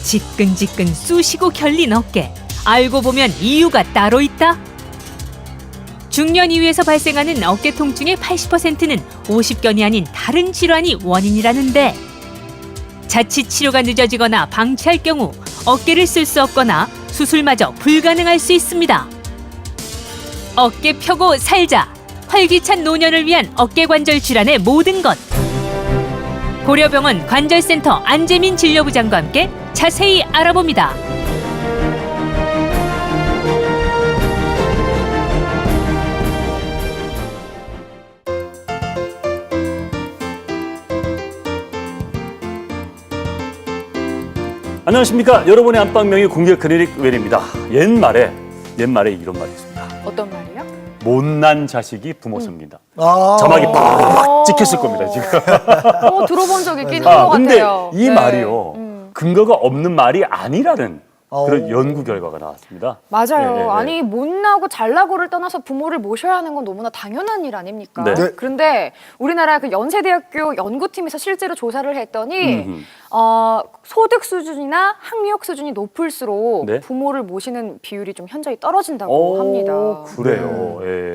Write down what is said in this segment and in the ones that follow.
지끈지끈 쑤시고 결린 어깨. 알고 보면 이유가 따로 있다. 중년 이후에서 발생하는 어깨 통증의 80%는 50견이 아닌 다른 질환이 원인이라는데, 자칫 치료가 늦어지거나 방치할 경우 어깨를 쓸 수 없거나 수술마저 불가능할 수 있습니다. 어깨 펴고 살자. 활기찬 노년을 위한 어깨관절 질환의 모든 것. 고려병원 관절센터 안재민 진료부장과 함께 자세히 알아봅니다. 안녕하십니까. 여러분의 안방명의 공개 클리닉 웰입니다. 옛말에 이런 말이 있습니다. 어떤 말이요? 못난 자식이 부모 섭니다. 아 자막이 빡 찍혔을 겁니다, 지금. 들어본 적 있긴 한 것 근데 같아요. 이 말이요. 근거가 없는 말이 아니라는 그런 연구 결과가 나왔습니다. 맞아요. 예, 예, 예. 아니 못나고 잘나고를 떠나서 부모를 모셔야 하는 건 너무나 당연한 일 아닙니까? 네. 네. 그런데 우리나라 그 연세대학교 연구팀에서 실제로 조사를 했더니 소득 수준이나 학력 수준이 높을수록 네. 부모를 모시는 비율이 좀 현저히 떨어진다고 합니다. 그래요. 예.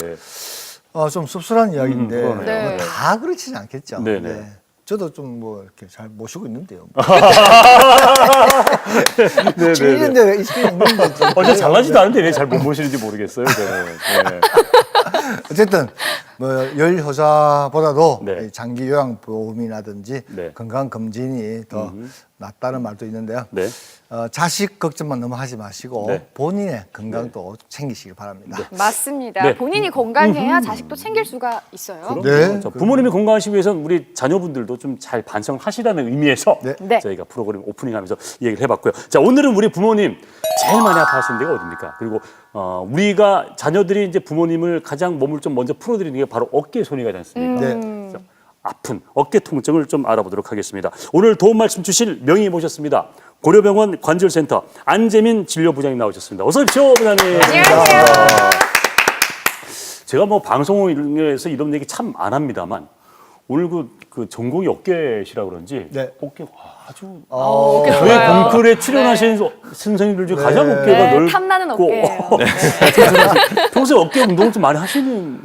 좀 씁쓸한 이야기인데 그러네요. 네. 뭐 다 그렇지는 않겠죠. 네네. 네. 저도 좀 뭐 이렇게 잘 모시고 있는데요. 네네네. 질리는데 있긴 있는데 좀 어제 잘나지도 않은데 왜 잘 못 모시는지 모르겠어요, 저는. 네. 어쨌든 뭐 열효자보다도 네. 이 장기 요양보험이라든지 네. 건강 검진이 더 낫다는 말도 있는데요. 네. 자식 걱정만 너무 하지 마시고 네. 본인의 건강도 챙기시길 바랍니다. 맞습니다. 네. 본인이 건강해야 자식도 챙길 수가 있어요. 네. 자, 부모님이 건강하시기 위해서는 우리 자녀분들도 좀 잘 반성하시라는 의미에서 네. 네. 저희가 프로그램 오프닝하면서 이 얘기를 해봤고요. 자, 오늘은 우리 부모님 제일 많이 아파하시는 데가 어딥니까? 그리고 우리가 자녀들이 이제 부모님을 가장 몸을 좀 먼저 풀어드리는 게 바로 어깨 손이지 않습니까? 네. 그래서 아픈 어깨 통증을 좀 알아보도록 하겠습니다. 오늘 도움 말씀 주실 명의 모셨습니다. 고려병원 관절센터 안재민 진료부장님 나오셨습니다. 어서 오십시오, 부장님. 안녕하세요. 제가 뭐 방송에서 이런 얘기 참 안 합니다만 오늘 그 전공이 어깨시라 그런지 네. 어깨가 아주 어깨 저희 좋아요. 공클에 출연하신 선생님들 중에 가장 네. 어깨가 네, 넓고 탐나는 어깨예요. 평소에 어깨 운동을 좀 많이 하시는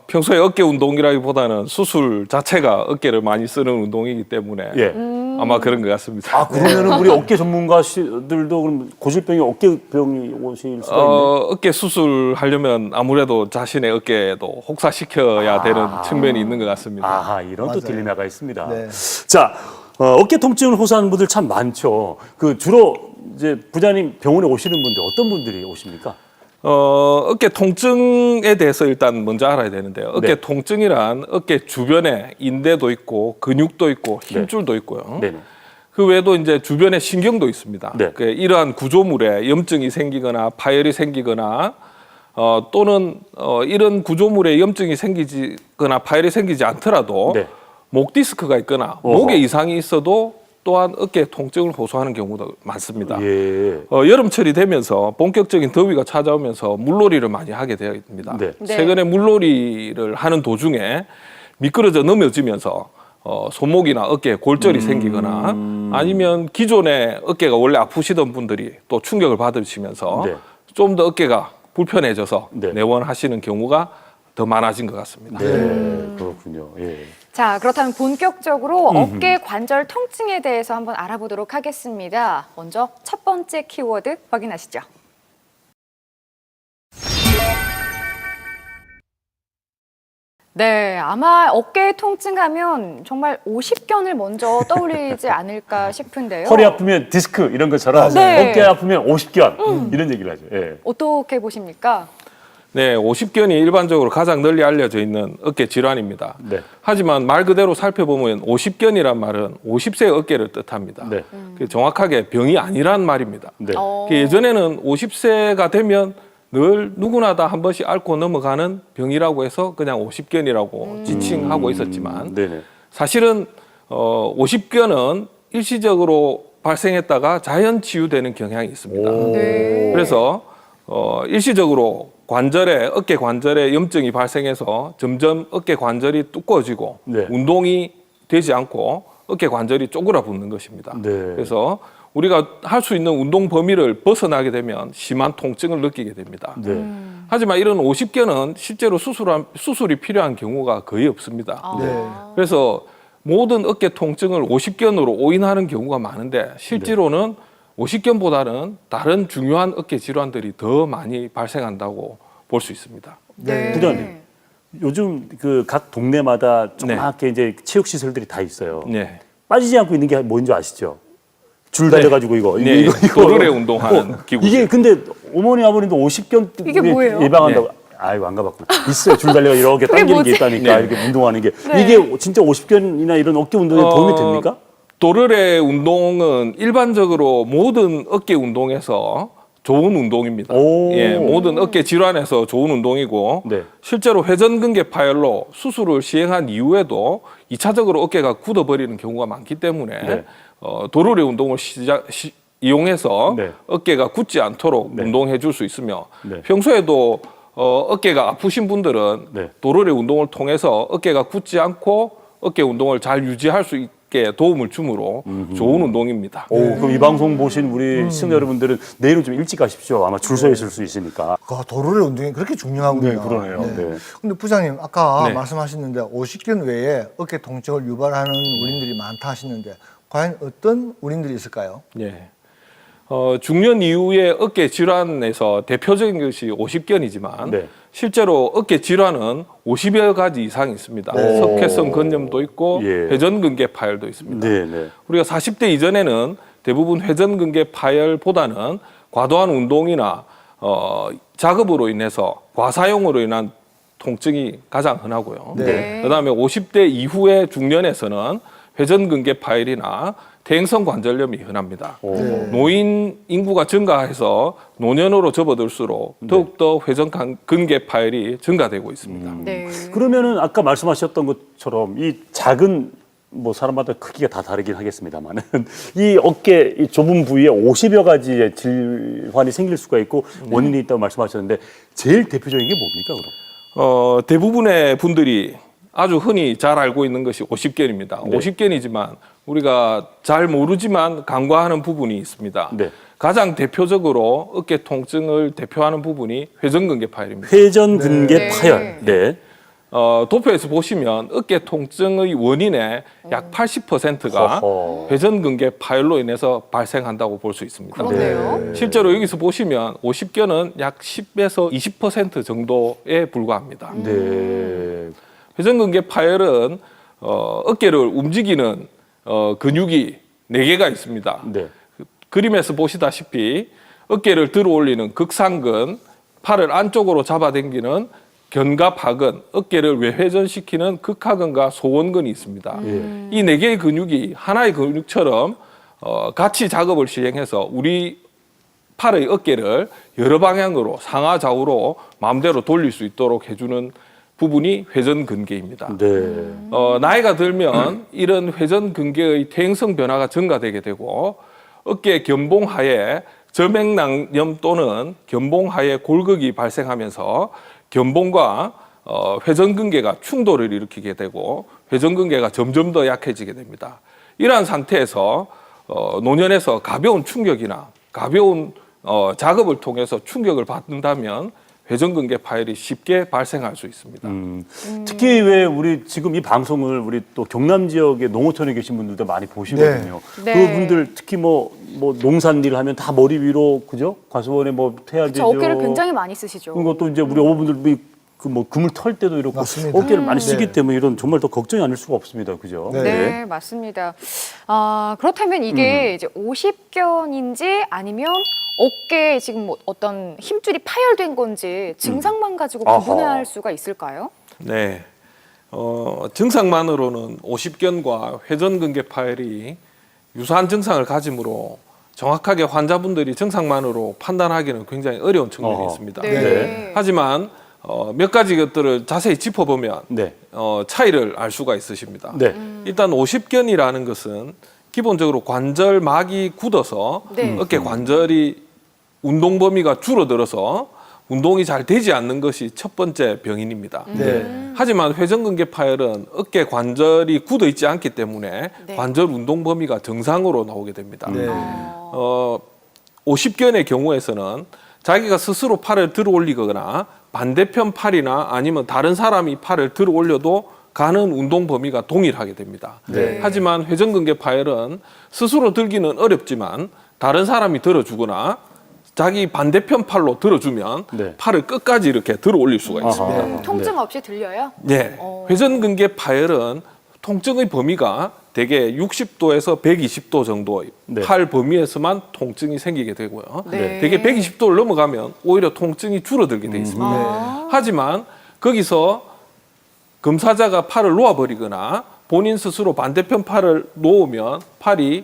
평소에 어깨 운동이라기보다는 수술 자체가 어깨를 많이 쓰는 운동이기 때문에 예. 아마 그런 것 같습니다. 아 그러면은 우리 어깨 전문가들도 그럼 고질병이 어깨병이 오실 수가 있네. 어깨 수술하려면 아무래도 자신의 어깨도 혹사시켜야 되는 측면이 있는 것 같습니다. 아하 이런 또 맞아요. 딜레마가 있습니다. 네. 자 어깨 통증을 호소하는 분들 참 많죠. 그 주로 이제 부장님 병원에 오시는 분들 어떤 분들이 오십니까? 어깨 통증에 대해서 일단 먼저 알아야 되는데요. 어깨 네. 통증이란 어깨 주변에 인대도 있고 근육도 있고 힘줄도 있고요. 네네. 그 외에도 이제 주변에 신경도 있습니다. 네. 그 이러한 구조물에 염증이 생기거나 파열이 생기거나 또는 이런 구조물에 염증이 생기거나 파열이 생기지 않더라도 네. 목 디스크가 있거나 어허. 목에 이상이 있어도 또한 어깨 통증을 호소하는 경우도 많습니다. 예. 여름철이 되면서 본격적인 더위가 찾아오면서 물놀이를 많이 하게 되어있습니다. 네. 네. 최근에 물놀이를 하는 도중에 미끄러져 넘어지면서 손목이나 어깨에 골절이 생기거나 아니면 기존에 어깨가 원래 아프시던 분들이 또 충격을 받으시면서 네. 좀 더 어깨가 불편해져서 네. 내원하시는 경우가 더 많아진 것 같습니다. 네. 그렇군요. 예. 자, 그렇다면 본격적으로 어깨 관절 통증에 대해서 한번 알아보도록 하겠습니다. 먼저 첫 번째 키워드 확인하시죠. 네, 아마 어깨 통증하면 정말 50견을 먼저 떠올리지 않을까 싶은데요. 허리 아프면 디스크 이런 것처럼 네. 어깨 아프면 50견 이런 얘기를 하죠. 예. 어떻게 보십니까? 네, 50견이 일반적으로 가장 널리 알려져 있는 어깨 질환입니다. 네. 하지만 말 그대로 살펴보면 50견이란 말은 50세 어깨를 뜻합니다. 네. 그게 정확하게 병이 아니란 말입니다. 네. 어. 예전에는 50세가 되면 늘 누구나 다 한 번씩 앓고 넘어가는 병이라고 해서 그냥 50견이라고 지칭하고 있었지만 네네. 사실은 50견은 일시적으로 발생했다가 자연 치유되는 경향이 있습니다. 네. 그래서 일시적으로 관절에 어깨 관절에 염증이 발생해서 점점 어깨 관절이 두꺼워지고 네. 운동이 되지 않고 어깨 관절이 쪼그라붙는 것입니다. 네. 그래서 우리가 할 수 있는 운동 범위를 벗어나게 되면 심한 통증을 느끼게 됩니다. 네. 하지만 이런 50견은 실제로 수술이 필요한 경우가 거의 없습니다. 네. 그래서 모든 어깨 통증을 50견으로 오인하는 경우가 많은데 실제로는 50견보다는 다른 중요한 어깨 질환들이 더 많이 발생한다고 볼 수 있습니다. 네. 부장님. 요즘 그 각 동네마다 조그맣게 이제 체육 시설들이 다 있어요. 네. 빠지지 않고 있는 게 뭔지 아시죠? 줄 달려가지고 이거. 네. 도르래 운동하는 기구. 이게 근데 어머니 아버님도 50견 이게 뭐예요? 예방한다고. 아이고 안 가봤구나. 있어요. 줄 달려가 이렇게 당기는 뭐지? 게 있다니까. 네. 이렇게 운동하는 게. 네. 이게 진짜 50견이나 이런 어깨 운동에 도움이 됩니까? 도르래 운동은 일반적으로 모든 어깨 운동에서 좋은 운동입니다. 오. 예, 모든 어깨 질환에서 좋은 운동이고 네. 실제로 회전근개 파열로 수술을 시행한 이후에도 2차적으로 어깨가 굳어버리는 경우가 많기 때문에 네. 도르래 운동을 이용해서 네. 어깨가 굳지 않도록 네. 운동해 줄 수 있으며 네. 평소에도 어깨가 아프신 분들은 네. 도르래 운동을 통해서 어깨가 굳지 않고 어깨 운동을 잘 유지할 수 있게 도움을 주므로 좋은 운동입니다. 오, 그럼 이 방송 보신 우리 시청자 여러분들은 내일은 좀 일찍 가십시오. 아마 줄 서 있을 수 있으니까. 도로의 운동이 그렇게 중요하군요. 네, 그러네요. 네. 근데 부장님 아까 네. 말씀하셨는데 50견 외에 어깨 통증을 유발하는 원인들이 많다 하시는데 과연 어떤 원인들이 있을까요? 예. 중년 이후의 어깨 질환에서 대표적인 것이 50견이지만 네. 실제로 어깨 질환은 50여 가지 이상이 있습니다. 오. 석회성 근염도 있고 예. 회전근개 파열도 있습니다. 네, 네. 우리가 40대 이전에는 대부분 회전근개 파열보다는 과도한 운동이나 작업으로 인해서 과사용으로 인한 통증이 가장 흔하고요. 네. 그다음에 50대 이후의 중년에서는 회전근개 파열이나 퇴행성 관절염이 흔합니다. 오. 노인 인구가 증가해서 노년으로 접어들수록 더욱더 회전근개 파열이 증가되고 있습니다. 네. 그러면은 아까 말씀하셨던 것처럼 이 작은 뭐 사람마다 크기가 다 다르긴 하겠습니다만은 이 어깨 이 좁은 부위에 50여 가지의 질환이 생길 수가 있고 원인이 있다고 말씀하셨는데 제일 대표적인 게 뭡니까 그럼? 대부분의 분들이 아주 흔히 잘 알고 있는 것이 50견입니다. 네. 50견이지만 우리가 잘 모르지만 간과하는 부분이 있습니다. 네. 가장 대표적으로 어깨 통증을 대표하는 부분이 회전근개 파열입니다. 회전근개 네. 파열. 네. 도표에서 보시면 어깨 통증의 원인의 약 80%가 허허. 회전근개 파열로 인해서 발생한다고 볼 수 있습니다. 그러네요. 실제로 여기서 보시면 50견은 약 10에서 20% 정도에 불과합니다. 네. 회전근개 파열은 어깨를 움직이는 근육이 4개가 있습니다. 네. 그림에서 보시다시피 어깨를 들어 올리는 극상근, 팔을 안쪽으로 잡아당기는 견갑하근, 어깨를 외회전시키는 극하근과 소원근이 있습니다. 예. 이 4개의 근육이 하나의 근육처럼 같이 작업을 시행해서 우리 팔의 어깨를 여러 방향으로 상하 좌우로 마음대로 돌릴 수 있도록 해주는 부분이 회전근개입니다. 네. 나이가 들면 이런 회전근개의 퇴행성 변화가 증가되게 되고 어깨 견봉하에 점액낭염 또는 견봉하에 골극이 발생하면서 견봉과 회전근개가 충돌을 일으키게 되고 회전근개가 점점 더 약해지게 됩니다. 이러한 상태에서 노년에서 가벼운 충격이나 가벼운 작업을 통해서 충격을 받는다면 회전근개 파열이 쉽게 발생할 수 있습니다. 특히 왜 우리 지금 이 방송을 우리 또 경남 지역의 농어촌에 계신 분들도 많이 보시거든요. 네. 그분들 특히 뭐 농산 일을 하면 다 머리 위로 그죠? 과수원에 뭐 태야되죠. 저 어깨를 굉장히 많이 쓰시죠. 그리고 또 이제 우리 어부분들 그 뭐 금을 털 때도 이렇고 맞습니다. 어깨를 많이 쓰기 네. 때문에 이런 정말 더 걱정이 아닐 수가 없습니다. 그죠? 네. 네, 맞습니다. 그렇다면 이게 이제 50견인지 아니면 어깨에 지금 뭐 어떤 힘줄이 파열된 건지 증상만 가지고 아하. 구분할 수가 있을까요? 네. 증상만으로는 50견과 회전근개 파열이 유사한 증상을 가지므로 정확하게 환자분들이 증상만으로 판단하기는 굉장히 어려운 측면이 어허. 있습니다. 네. 하지만 몇 가지 것들을 자세히 짚어보면 네. 차이를 알 수가 있으십니다. 네. 일단 50견이라는 것은 기본적으로 관절막이 굳어서 네. 어깨 관절이 운동 범위가 줄어들어서 운동이 잘 되지 않는 것이 첫 번째 병인입니다. 네. 하지만 회전근개 파열은 어깨 관절이 굳어 있지 않기 때문에 네. 관절 운동 범위가 정상으로 나오게 됩니다. 네. 50견의 경우에서는 자기가 스스로 팔을 들어 올리거나 반대편 팔이나 아니면 다른 사람이 팔을 들어 올려도 가는 운동 범위가 동일하게 됩니다. 네. 하지만 회전근개 파열은 스스로 들기는 어렵지만 다른 사람이 들어주거나 자기 반대편 팔로 들어주면 네. 팔을 끝까지 이렇게 들어 올릴 수가 있습니다. 아하. 통증 없이 들려요? 네. 회전근개 파열은 통증의 범위가 대개 60도에서 120도 정도의 네. 팔 범위에서만 통증이 생기게 되고요. 네. 대개 120도를 넘어가면 오히려 통증이 줄어들게 되어 있습니다. 아. 하지만 거기서 검사자가 팔을 놓아버리거나 본인 스스로 반대편 팔을 놓으면 팔이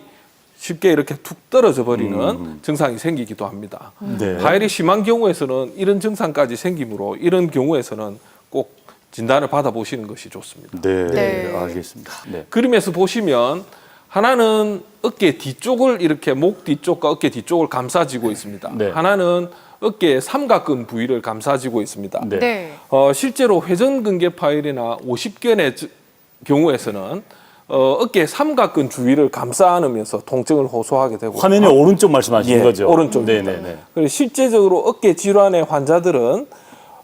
쉽게 이렇게 툭 떨어져 버리는 증상이 생기기도 합니다. 네. 파열이 심한 경우에서는 이런 증상까지 생기므로 이런 경우에서는 꼭 진단을 받아보시는 것이 좋습니다. 네, 네. 알겠습니다. 네. 그림에서 보시면 하나는 어깨 뒤쪽을 이렇게 목 뒤쪽과 어깨 뒤쪽을 감싸지고 있습니다. 네. 하나는 어깨의 삼각근 부위를 감싸지고 있습니다. 네. 네. 실제로 회전근개 파열이나 50견의 경우에서는 어깨의 삼각근 주위를 감싸 안으면서 통증을 호소하게 되고 화면의 오른쪽 말씀하시는 예, 거죠? 오른쪽입니다. 네네네. 그리고 실제적으로 어깨 질환의 환자들은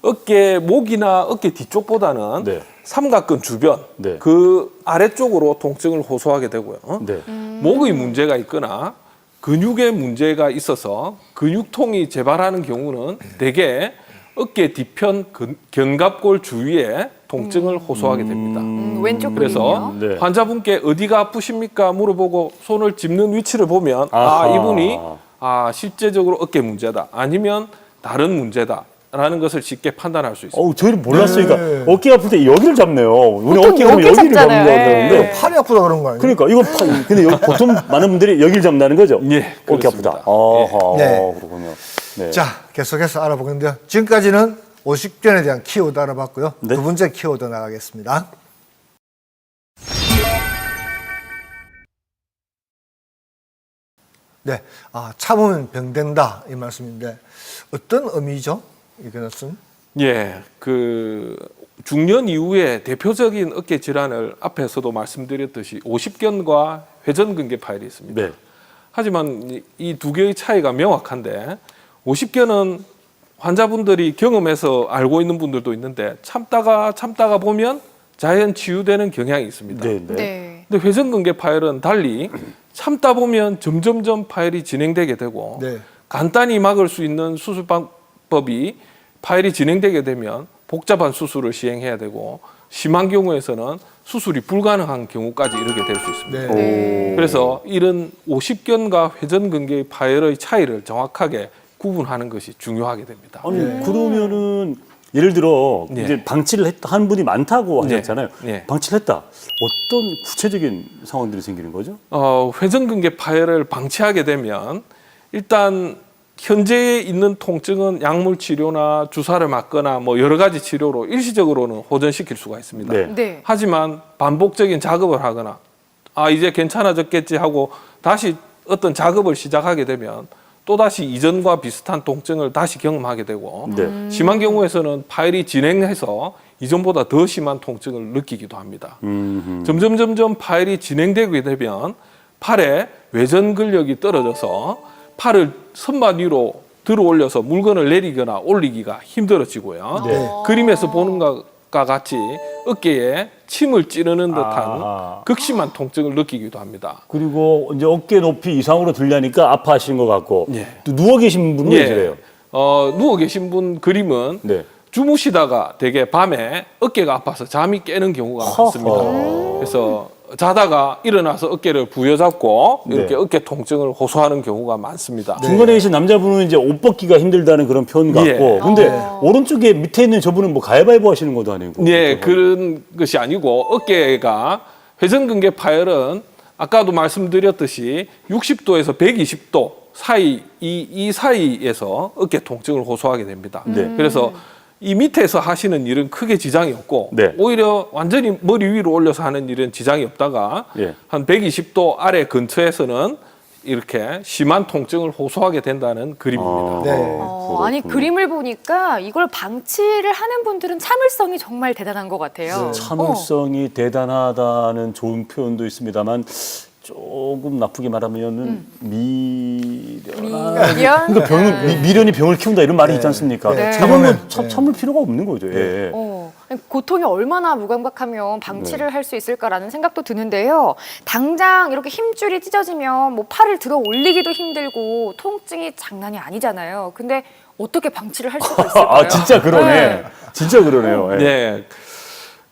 어깨 목이나 어깨 뒤쪽보다는 네. 삼각근 주변 네. 그 아래쪽으로 통증을 호소하게 되고요. 네. 목의 문제가 있거나 근육에 문제가 있어서 근육통이 재발하는 경우는 대개 어깨 뒤편 견갑골 주위에 통증을 호소하게 됩니다. 왼쪽 그래서 그림이요. 네. 환자분께 어디가 아프십니까 물어보고 손을 짚는 위치를 보면 아하. 이분이 실제적으로 어깨 문제다 아니면 다른 문제다라는 것을 쉽게 판단할 수 있습니다. 저희는 몰랐어요. 네. 그러니까 어깨 아플 때 여기를 잡네요. 우리 보통 어깨 보면 여기 여기를 잡는 잡잖아요. 거였는데. 네. 팔이 아프다 그런 거 아니에요? 그러니까 이거 근데 여기 보통 많은 분들이 여기를 잡는다는 거죠? 예, 어깨 그렇습니다. 아프다. 아하, 네. 그렇군요. 네. 자, 계속해서 알아보겠는데요. 지금까지는 50견에 대한 키워드 알아봤고요. 네. 두 번째 키워드 나가겠습니다. 네, 참으면 병된다 이 말씀인데 어떤 의미죠? 이것은? 예, 그 중년 이후에 대표적인 어깨 질환을 앞에서도 말씀드렸듯이 50견과 회전근개 파열이 있습니다. 네. 하지만 이 두 개의 차이가 명확한데 50견은 환자분들이 경험해서 알고 있는 분들도 있는데 참다가 보면 자연 치유되는 경향이 있습니다. 네. 네. 네. 근데 회전근개 파열은 달리 참다 보면 점점점 파열이 진행되게 되고 네. 간단히 막을 수 있는 수술 방법이 파열이 진행되게 되면 복잡한 수술을 시행해야 되고 심한 경우에서는 수술이 불가능한 경우까지 이르게 될 수 있습니다. 네. 그래서 이런 50견과 회전근개의 파열의 차이를 정확하게 구분하는 것이 중요하게 됩니다. 아니 그러면은 예를 들어 네. 이제 방치를 한 분이 많다고 네. 하셨잖아요. 네. 방치를 했다. 어떤 구체적인 상황들이 생기는 거죠? 회전근개 파열을 방치하게 되면 일단 현재 있는 통증은 약물 치료나 주사를 맞거나 뭐 여러 가지 치료로 일시적으로는 호전시킬 수가 있습니다. 네. 네. 하지만 반복적인 작업을 하거나 이제 괜찮아졌겠지 하고 다시 어떤 작업을 시작하게 되면 또다시 이전과 비슷한 통증을 다시 경험하게 되고 네. 심한 경우에서는 파열이 진행해서 이전보다 더 심한 통증을 느끼기도 합니다. 점점 파열이 진행되게 되면 팔에 외전 근력이 떨어져서 팔을 선반 위로 들어 올려서 물건을 내리거나 올리기가 힘들어지고요. 네. 그림에서 보는 것과 같이 어깨에 침을 찌르는 듯한 아하. 극심한 통증을 느끼기도 합니다. 그리고 이제 어깨 높이 이상으로 들려니까 아파하시는 것 같고 예. 또 누워 계신 분은 왜 그래요? 누워 계신 분 그림은 네. 주무시다가 되게 밤에 어깨가 아파서 잠이 깨는 경우가 많습니다. 그래서 자다가 일어나서 어깨를 부여잡고 이렇게 네. 어깨 통증을 호소하는 경우가 많습니다. 중간에 계신 남자분은 이제 옷 벗기가 힘들다는 그런 표현 같고, 예. 근데 오른쪽에 밑에 있는 저분은 뭐 가위바위보 하시는 것도 아니고. 예, 그렇죠? 그런 것이 아니고 어깨가 회전근개 파열은 아까도 말씀드렸듯이 60도에서 120도 사이 이 사이에서 어깨 통증을 호소하게 됩니다. 네. 그래서 이 밑에서 하시는 일은 크게 지장이 없고 네. 오히려 완전히 머리 위로 올려서 하는 일은 지장이 없다가 예. 한 120도 아래 근처에서는 이렇게 심한 통증을 호소하게 된다는 그림입니다. 네. 아니 그림을 보니까 이걸 방치를 하는 분들은 참을성이 정말 대단한 것 같아요. 참을성이 대단하다는 좋은 표현도 있습니다만 조금 나쁘게 말하면은 미련한 미련? 그러니까 병을 미련이 병을 키운다 이런 말이 있지 않습니까? 네. 이런 건 네. 참을 필요가 없는 거죠. 예. 고통이 얼마나 무감각하면 방치를 할 수 있을까라는 생각도 드는데요. 당장 이렇게 힘줄이 찢어지면 뭐 팔을 들어 올리기도 힘들고 통증이 장난이 아니잖아요. 근데 어떻게 방치를 할 수가 있을까요? 아 진짜 그러네. 네. 진짜 그러네요. 예. 네.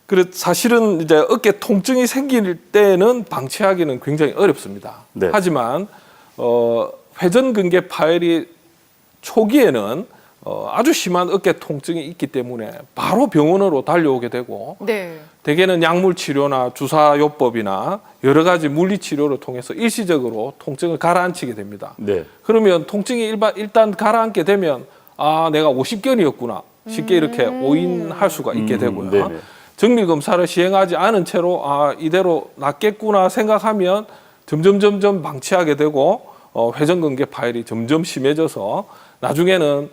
그래 사실은 이제 어깨 통증이 생길 때는 방치하기는 굉장히 어렵습니다. 네. 하지만 회전근개 파열이 초기에는 아주 심한 어깨 통증이 있기 때문에 바로 병원으로 달려오게 되고 네. 대개는 약물 치료나 주사요법이나 여러 가지 물리 치료를 통해서 일시적으로 통증을 가라앉히게 됩니다. 네. 그러면 통증이 일단 가라앉게 되면 아 내가 50견이었구나 쉽게 이렇게 오인할 수가 있게 되고요. 네네. 정밀 검사를 시행하지 않은 채로 아 이대로 낫겠구나 생각하면 점점 방치하게 되고 회전근개 파열이 점점 심해져서 나중에는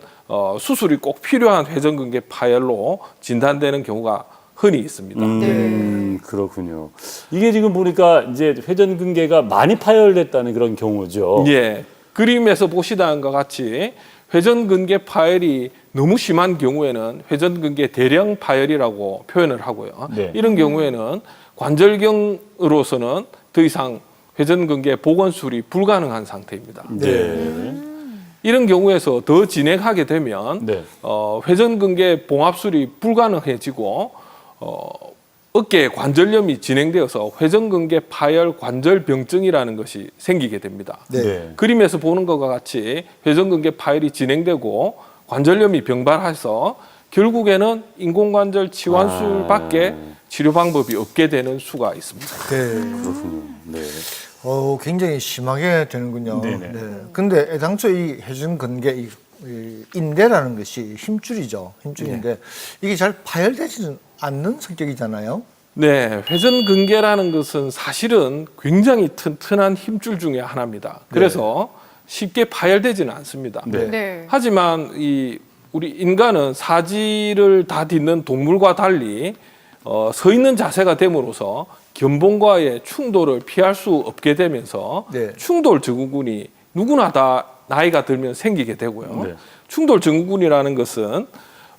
수술이 꼭 필요한 회전근개 파열로 진단되는 경우가 흔히 있습니다. 그렇군요. 이게 지금 보니까 이제 회전근개가 많이 파열됐다는 그런 경우죠. 예, 그림에서 보시다는 것 같이 회전근개 파열이 너무 심한 경우에는 회전근개 대령 파열이라고 표현을 하고요. 네. 이런 경우에는 관절경으로서는 더 이상 회전근개 복원술이 불가능한 상태입니다. 네. 이런 경우에서 더 진행하게 되면 네. 회전근개 봉합술이 불가능해지고 어깨에 관절염이 진행되어서 회전근개 파열 관절병증이라는 것이 생기게 됩니다. 네. 그림에서 보는 것과 같이 회전근개 파열이 진행되고 관절염이 병발해서 결국에는 인공관절 치환술밖에 치료 방법이 없게 되는 수가 있습니다. 네. 그렇군요. 네. 굉장히 심하게 되는군요. 네네. 네. 근데 애당초 이 회전근개 이 인대라는 것이 힘줄이죠. 힘줄인데 이게 잘 파열되지는 않는 성격이잖아요. 네, 회전근개라는 것은 사실은 굉장히 튼튼한 힘줄 중에 하나입니다. 그래서 쉽게 파열되지는 않습니다. 네. 네. 하지만 우리 인간은 사지를 다 딛는 동물과 달리 서 있는 자세가 됨으로써 견본과의 충돌을 피할 수 없게 되면서 네. 충돌 증후군이 누구나 다 나이가 들면 생기게 되고요. 네. 충돌 증후군이라는 것은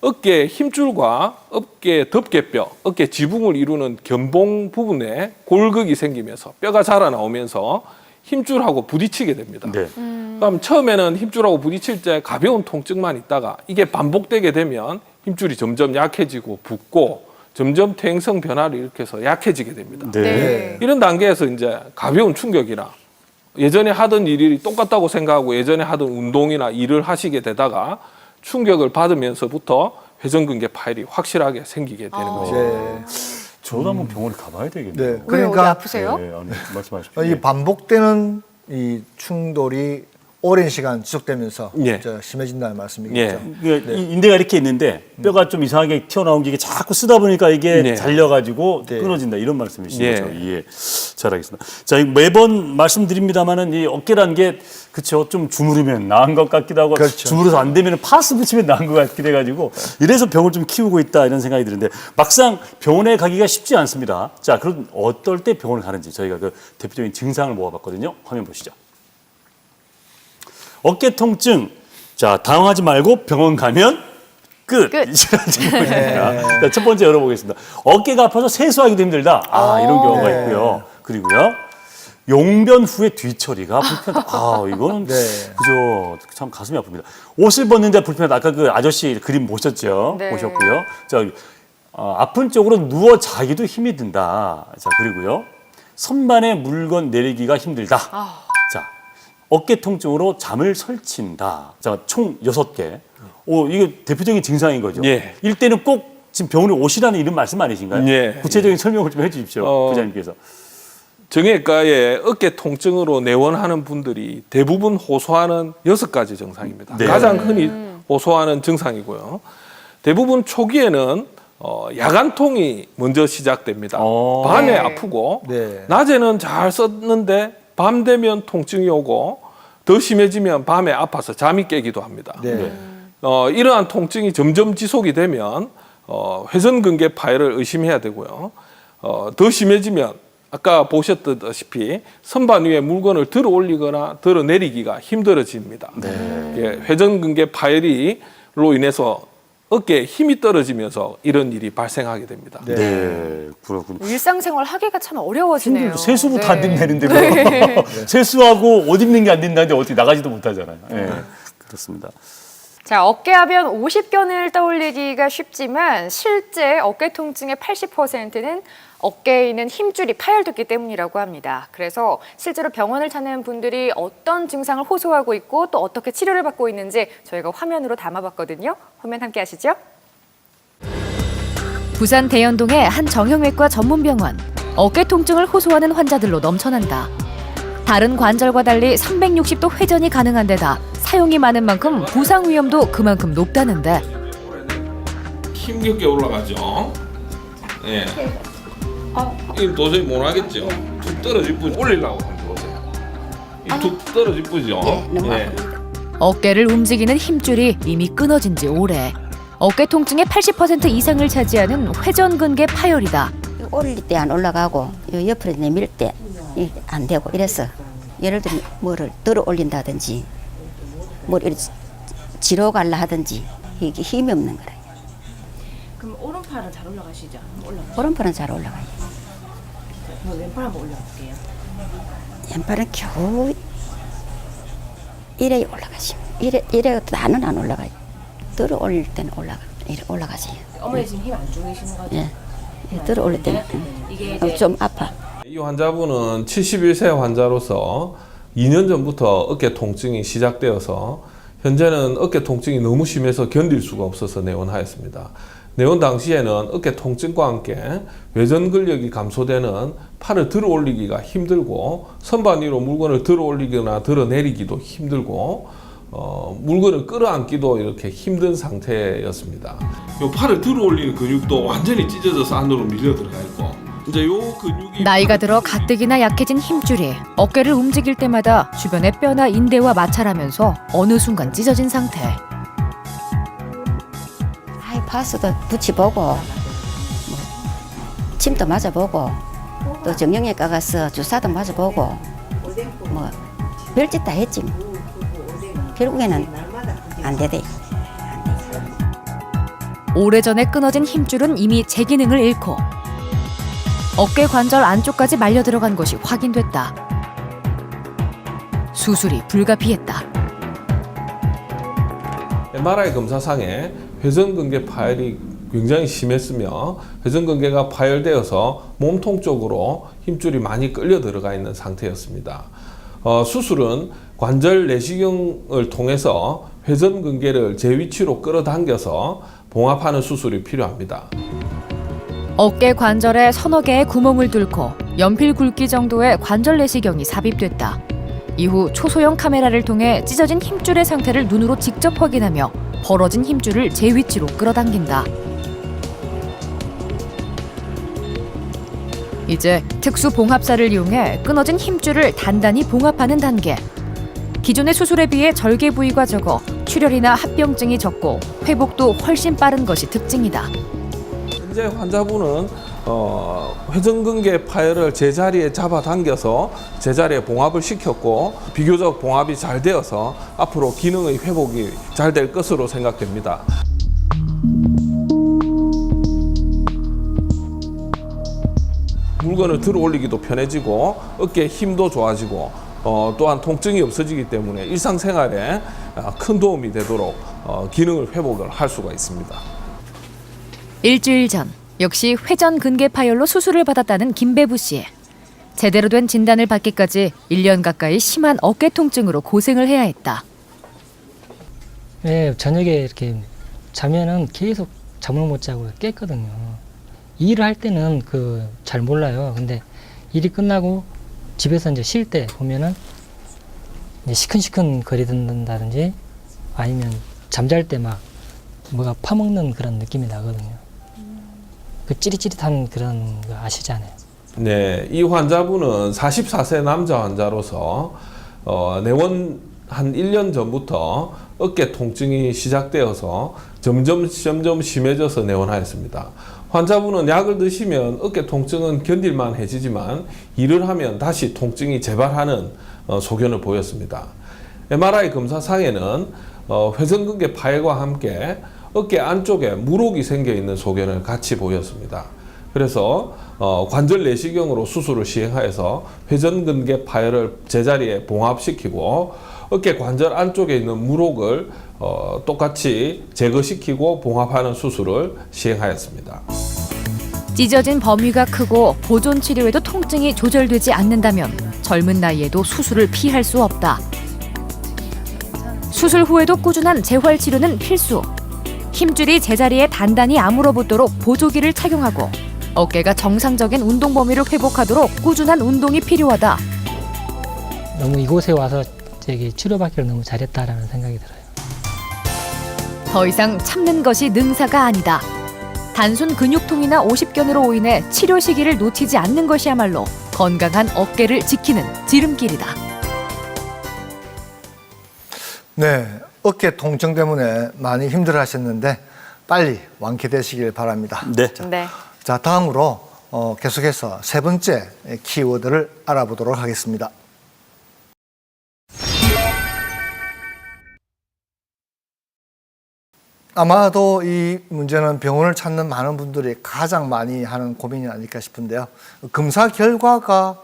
어깨 힘줄과 어깨 덮개뼈, 어깨 지붕을 이루는 견봉 부분에 골극이 생기면서 뼈가 자라나오면서 힘줄하고 부딪히게 됩니다. 네. 그럼 처음에는 힘줄하고 부딪힐 때 가벼운 통증만 있다가 이게 반복되게 되면 힘줄이 점점 약해지고 붓고 점점 퇴행성 변화를 일으켜서 약해지게 됩니다. 네. 네. 이런 단계에서 이제 가벼운 충격이나 예전에 하던 일이 똑같다고 생각하고 예전에 하던 운동이나 일을 하시게 되다가 충격을 받으면서부터 회전근개 파열이 확실하게 생기게 되는 거죠. 네. 저도 한번 병원에 가봐야 되겠네요. 네. 왜요? 어디 그러니까 아프세요? 네, 아니, 말씀하십시오. 이 반복되는 이 충돌이 오랜 시간 지속되면서 예. 심해진다는 말씀이겠죠. 예. 이 인대가 이렇게 있는데 뼈가 좀 이상하게 튀어나온 게 이게 자꾸 쓰다 보니까 이게 네. 잘려가지고 네. 끊어진다 이런 말씀이신 예. 거죠. 예, 잘하겠습니다. 자, 매번 말씀드립니다만은 이 어깨라는 게 그렇죠. 좀 주무르면 나은 것 같기도 하고 그렇죠. 주무르서 안 되면 파스 붙이면 나은 것 같기도 해가지고 이래서 병을 좀 키우고 있다 이런 생각이 드는데 막상 병원에 가기가 쉽지 않습니다. 자, 그럼 어떨 때 병원을 가는지 저희가 그 대표적인 증상을 모아봤거든요. 화면 보시죠. 어깨 통증. 자, 당황하지 말고 병원 가면 끝. 끝. 질문입니다. 자, 첫 번째 열어보겠습니다. 어깨가 아파서 세수하기도 힘들다. 이런 경우가 네. 있고요. 그리고요. 용변 후에 뒤처리가 불편하다. 이거는 네. 그죠. 참 가슴이 아픕니다. 옷을 벗는데 불편하다. 아까 그 아저씨 그림 보셨죠? 네. 보셨고요. 자, 아픈 쪽으로 누워 자기도 힘이 든다. 자, 그리고요. 선반에 물건 내리기가 힘들다. 자, 어깨 통증으로 잠을 설친다. 자, 총 6개. 이게 대표적인 증상인 거죠. 예. 일때는 꼭 지금 병원에 오시라는 이런 말씀 아니신가요? 예. 구체적인 설명을 좀 해주십시오. 부장님께서. 정형외과에 어깨 통증으로 내원하는 분들이 대부분 호소하는 6가지 증상입니다. 네. 가장 흔히 호소하는 증상이고요. 대부분 초기에는 야간통이 먼저 시작됩니다. 밤에 네. 아프고 네. 낮에는 잘 썼는데 밤 되면 통증이 오고 더 심해지면 밤에 아파서 잠이 깨기도 합니다. 네. 이러한 통증이 점점 지속이 되면 회전근개 파열을 의심해야 되고요. 더 심해지면 아까 보셨다시피 선반 위에 물건을 들어 올리거나 들어 내리기가 힘들어집니다. 예, 회전근개 파열로 인해서 어깨에 힘이 떨어지면서 이런 일이 발생하게 됩니다. 네, 그렇군요. 일상생활 하기가 참 어려워지네요. 세수부터 안 네. 된다는데 뭐. 세수하고 옷 입는 게 안 된다는데 어떻게 나가지도 못하잖아요. 네, 그렇습니다. 자, 어깨하면 50견을 떠올리기가 쉽지만 실제 어깨 통증의 80%는 어깨에 있는 힘줄이 파열됐기 때문이라고 합니다. 그래서 실제로 병원을 찾는 분들이 어떤 증상을 호소하고 있고 또 어떻게 치료를 받고 있는지 저희가 화면으로 담아봤거든요. 화면 함께 하시죠. 부산 대연동의 한 정형외과 전문병원. 어깨 통증을 호소하는 환자들로 넘쳐난다. 다른 관절과 달리 360도 회전이 가능한 데다 사용이 많은 만큼 부상 위험도 그만큼 높다는데 힘겹게 올라가죠. 예. 이 도저히 못 하겠죠. 툭 떨어질 뿐 올리려고 하면 보세요. 툭 떨어질 뿐이죠. 예. 어깨를 움직이는 힘줄이 이미 끊어진 지 오래. 어깨 통증의 80% 이상을 차지하는 회전근개 파열이다. 올릴 때 안 올라가고 옆으로 내밀 때 안 되고 이래서 예를 들면 뭐를 들어 올린다든지 뭐 이렇게 지러 갈라 하든지 이게 힘이 없는 거라. 그럼 오른팔은 잘 올라가시죠? 오른팔은 잘 올라가요. 왼팔 한번 올려볼게요. 왼팔은 겨우 이래 올라가시면 이래 나는 안 올라가요. 들어 올릴 때는 이래 올라가세요. 어머니 지금 힘 안 주고 계시는 거죠? 예, 들어 올릴 때는 이게 이제 좀 아파. 이 환자분은 71세 환자로서 2년 전부터 어깨 통증이 시작되어서 현재는 어깨 통증이 너무 심해서 견딜 수가 없어서 내원하였습니다. 내원 당시에는 어깨 통증과 함께 외전 근력이 감소되는 팔을 들어 올리기가 힘들고 선반 위로 물건을 들어 올리거나 들어 내리기도 힘들고 물건을 끌어안기도 이렇게 힘든 상태였습니다. 요 팔을 들어 올리는 근육도 완전히 찢어져서 안으로 밀려 들어가 있고 이제 요 근육이 나이가 들어 가뜩이나 약해진 힘줄이 어깨를 움직일 때마다 주변의 뼈나 인대와 마찰하면서 어느 순간 찢어진 상태. 아이 파스도 붙여보고 뭐, 침도 맞아보고 또 정형외과 가서 주사도 맞아보고 뭐 별짓 다 했지 뭐. 결국에는 안 되대. 오래전에 끊어진 힘줄은 이미 제 기능을 잃고 어깨 관절 안쪽까지 말려 들어간 것이 확인됐다. 수술이 불가피했다. MRI 검사상에 회전근개 파열이 굉장히 심했으며 회전근개가 파열되어서 몸통 쪽으로 힘줄이 많이 끌려 들어가 있는 상태였습니다. 수술은 관절 내시경을 통해서 회전근개를 제 위치로 끌어당겨서 봉합하는 수술이 필요합니다. 어깨 관절에 서너 개의 구멍을 뚫고 연필 굵기 정도의 관절 내시경이 삽입됐다. 이후 초소형 카메라를 통해 찢어진 힘줄의 상태를 눈으로 직접 확인하며 벌어진 힘줄을 제 위치로 끌어당긴다. 이제 특수 봉합사를 이용해 끊어진 힘줄을 단단히 봉합하는 단계. 기존의 수술에 비해 절개 부위가 적어 출혈이나 합병증이 적고 회복도 훨씬 빠른 것이 특징이다. 현재 환자분은 회전근개 파열을 제자리에 잡아당겨서 제자리에 봉합을 시켰고 비교적 봉합이 잘 되어서 앞으로 기능의 회복이 잘 될 것으로 생각됩니다. 물건을 들어 올리기도 편해지고 어깨 힘도 좋아지고 또한 통증이 없어지기 때문에 일상생활에 큰 도움이 되도록 기능을 회복을 할 수가 있습니다. 일주일 전 역시 회전 근개 파열로 수술을 받았다는 김배부 씨. 제대로 된 진단을 받기까지 1년 가까이 심한 어깨 통증으로 고생을 해야 했다. 네, 저녁에 이렇게 자면은 계속 잠을 못 자고 깼거든요. 일을 할 때는 잘 몰라요. 근데 일이 끝나고 집에서 이제 쉴 때 보면은 이제 시큰시큰 거리든다든지 아니면 잠잘 때 막 뭐가 파먹는 그런 느낌이 나거든요. 그 찌릿찌릿한 그런 거 아시잖아요. 네, 이 환자분은 44세 남자 환자로서 내원 한 1년 전부터 어깨 통증이 시작되어서 점점 심해져서 내원하였습니다. 환자분은 약을 드시면 어깨 통증은 견딜만 해지지만 일을 하면 다시 통증이 재발하는 소견을 보였습니다. MRI 검사상에는 회전근개 파열과 함께 어깨 안쪽에 물혹이 생겨 있는 소견을 같이 보였습니다. 그래서 관절 내시경으로 수술을 시행하여서 회전근개 파열을 제자리에 봉합시키고 어깨 관절 안쪽에 있는 물혹을 똑같이 제거시키고 봉합하는 수술을 시행하였습니다. 찢어진 범위가 크고 보존 치료에도 통증이 조절되지 않는다면 젊은 나이에도 수술을 피할 수 없다. 수술 후에도 꾸준한 재활 치료는 필수. 힘줄이 제자리에 단단히 아물어 붙도록 보조기를 착용하고 어깨가 정상적인 운동 범위를 회복하도록 꾸준한 운동이 필요하다. 너무 이곳에 와서 치료받기를 너무 잘했다라는 생각이 들어요. 더 이상 참는 것이 능사가 아니다. 단순 근육통이나 오십견으로 인해 치료 시기를 놓치지 않는 것이야말로 건강한 어깨를 지키는 지름길이다. 네, 어깨 통증 때문에 많이 힘들어하셨는데 빨리 완쾌되시길 바랍니다. 네. 네. 자, 다음으로 계속해서 세 번째 키워드를 알아보도록 하겠습니다. 아마도 이 문제는 병원을 찾는 많은 분들이 가장 많이 하는 고민이 아닐까 싶은데요. 검사 결과가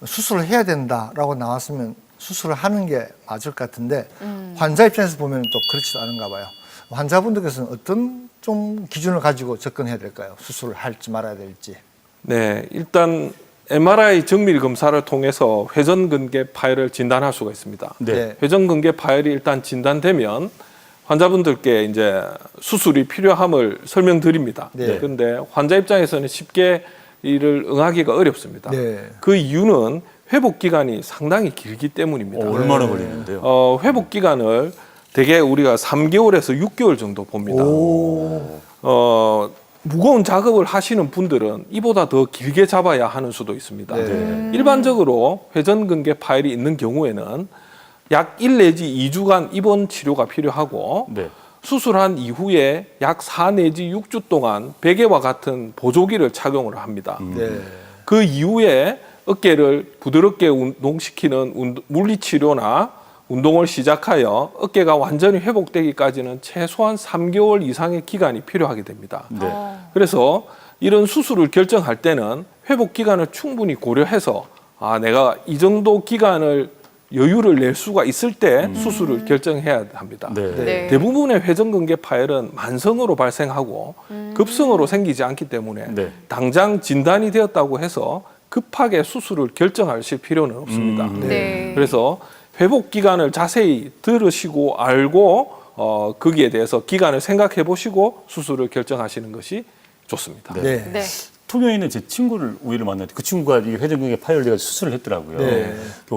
수술을 해야 된다라고 나왔으면 수술을 하는 게 맞을 것 같은데 환자 입장에서 보면 또 그렇지도 않은가 봐요. 환자분들께서는 어떤 좀 기준을 가지고 접근해야 될까요? 수술을 할지 말아야 될지. 네, 일단 MRI 정밀 검사를 통해서 회전근개 파열을 진단할 수가 있습니다. 네. 회전근개 파열이 일단 진단되면 환자분들께 이제 수술이 필요함을 설명드립니다. 네. 그런데 환자 입장에서는 쉽게 이를 응하기가 어렵습니다. 네. 그 이유는 회복 기간이 상당히 길기 때문입니다. 얼마나 걸리는데요? 회복 기간을 대개 우리가 3개월에서 6개월 정도 봅니다. 무거운 작업을 하시는 분들은 이보다 더 길게 잡아야 하는 수도 있습니다. 네. 일반적으로 회전근개 파열이 있는 경우에는 약 1 내지 2주간 입원 치료가 필요하고 네. 수술한 이후에 약 4 내지 6주 동안 베개와 같은 보조기를 착용을 합니다. 네. 그 이후에 어깨를 부드럽게 운동시키는 물리치료나 운동을 시작하여 어깨가 완전히 회복되기까지는 최소한 3개월 이상의 기간이 필요하게 됩니다. 네. 그래서 이런 수술을 결정할 때는 회복 기간을 충분히 고려해서 내가 이 정도 기간을 여유를 낼 수가 있을 때 수술을 결정해야 합니다. 네. 네. 대부분의 회전근개 파열은 만성으로 발생하고 급성으로 생기지 않기 때문에 네. 당장 진단이 되었다고 해서 급하게 수술을 결정하실 필요는 없습니다. 네. 그래서 회복 기간을 자세히 들으시고 알고 거기에 대해서 기간을 생각해 보시고 수술을 결정하시는 것이 좋습니다. 네. 네. 통영에 제 친구를 우연히 만났는데 그 친구가 이 회전근개 파열돼서 수술을 했더라고요. 네.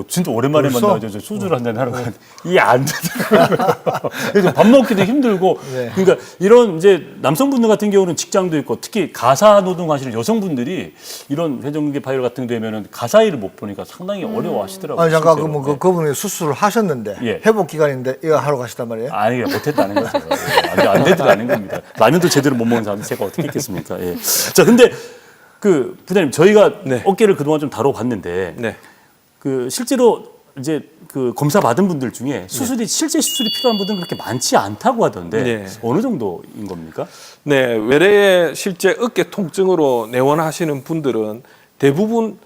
진짜 오랜만에 벌써? 만나서 수술을 한다는 하러 갔는데 이게 안 되더라고요. 그래서 밥 먹기도 힘들고 네. 그러니까 이런 이제 남성분들 같은 경우는 직장도 있고 특히 가사 노동하시는 여성분들이 이런 회전근개 파열 같은 게 되면은 가사 일을 못 보니까 상당히 어려워하시더라고요. 아니 잠깐 실제로. 그 그분이 수술을 하셨는데 예. 회복 기간인데 이거 하러 가시단 말이에요? 아니 못했다는 거죠. 안 되더라는 겁니다. 라면도 제대로 못 먹는 사람이 제가 어떻게 했겠습니까? 예. 자 근데 그 부장님 저희가 네. 어깨를 그동안 좀 다뤄봤는데 네. 그 실제로 이제 그 검사 받은 분들 중에 실제 수술이 필요한 분들은 그렇게 많지 않다고 하던데 네. 어느 정도인 겁니까? 네, 외래에 실제 어깨 통증으로 내원하시는 분들은 대부분